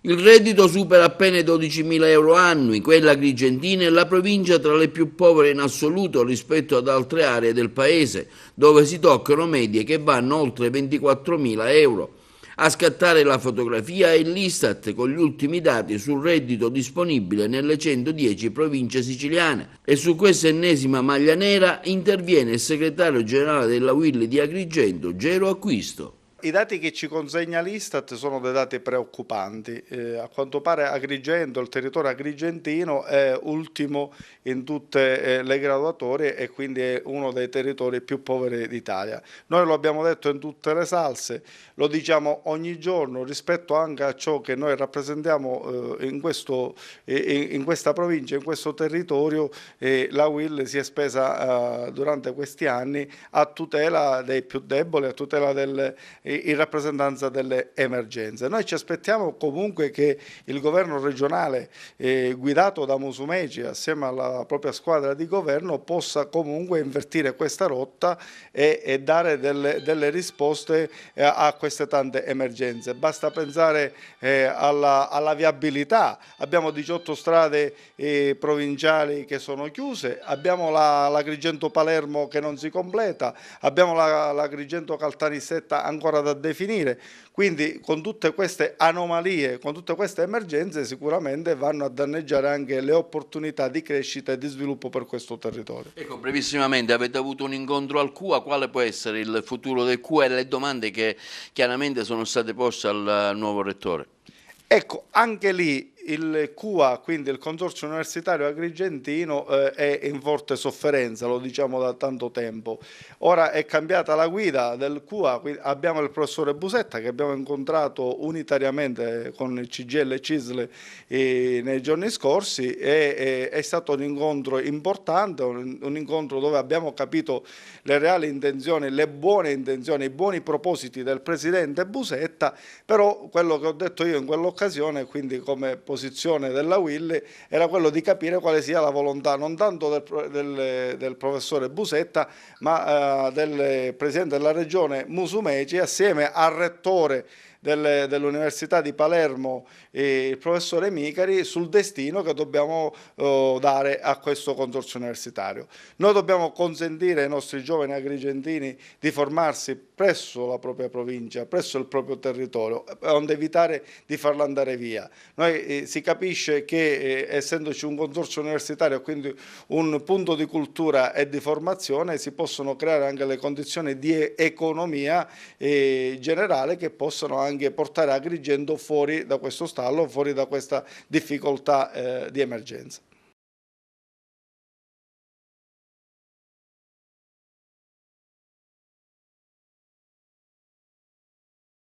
Il reddito supera appena i 12.000 euro annui, quella agrigentina è la provincia tra le più povere in assoluto rispetto ad altre aree del paese, dove si toccano medie che vanno oltre i 24.000 euro. A scattare la fotografia è l'Istat con gli ultimi dati sul reddito disponibile nelle 110 province siciliane e su questa ennesima maglia nera interviene il segretario generale della UIL di Agrigento, Gero Acquisto. I dati che ci consegna l'Istat sono dei dati preoccupanti. A quanto pare Agrigento, il territorio agrigentino, è ultimo in tutte le graduatorie e quindi è uno dei territori più poveri d'Italia. Noi lo abbiamo detto in tutte le salse, lo diciamo ogni giorno rispetto anche a ciò che noi rappresentiamo in questa provincia, in questo territorio. La UIL si è spesa durante questi anni a tutela dei più deboli, a tutela in rappresentanza delle emergenze. Noi ci aspettiamo comunque che il governo regionale guidato da Musumeci assieme alla propria squadra di governo possa comunque invertire questa rotta e dare delle risposte a queste tante emergenze. Basta pensare alla viabilità, abbiamo 18 strade provinciali che sono chiuse, abbiamo l'Agrigento-Palermo che non si completa, abbiamo l'Agrigento-Caltanissetta ancora da definire, quindi con tutte queste anomalie, con tutte queste emergenze sicuramente vanno a danneggiare anche le opportunità di crescita e di sviluppo per questo territorio. Ecco, brevissimamente, avete avuto un incontro al CUA, quale può essere il futuro del CUA e le domande che chiaramente sono state poste al nuovo rettore? Ecco, anche lì il CUA, quindi il Consorzio Universitario Agrigentino, è in forte sofferenza, lo diciamo da tanto tempo. Ora è cambiata la guida del CUA, abbiamo il professore Busetta che abbiamo incontrato unitariamente con il CGIL e CISL nei giorni scorsi e è stato un incontro importante, un incontro dove abbiamo capito le reali intenzioni, le buone intenzioni, i buoni propositi del presidente Busetta, però quello che ho detto io in quell'occasione, quindi come posizione della UIL, era quello di capire quale sia la volontà non tanto del professore Busetta ma del presidente della regione Musumeci assieme al rettore dell'Università di Palermo, il professore Micari, sul destino che dobbiamo dare a questo consorzio universitario. Noi dobbiamo consentire ai nostri giovani agrigentini di formarsi presso la propria provincia, presso il proprio territorio, onde evitare di farlo andare via. Noi si capisce che essendoci un consorzio universitario, quindi un punto di cultura e di formazione, si possono creare anche le condizioni di economia generale che possono anche portare Agrigento fuori da questo stallo, fuori da questa difficoltà di emergenza.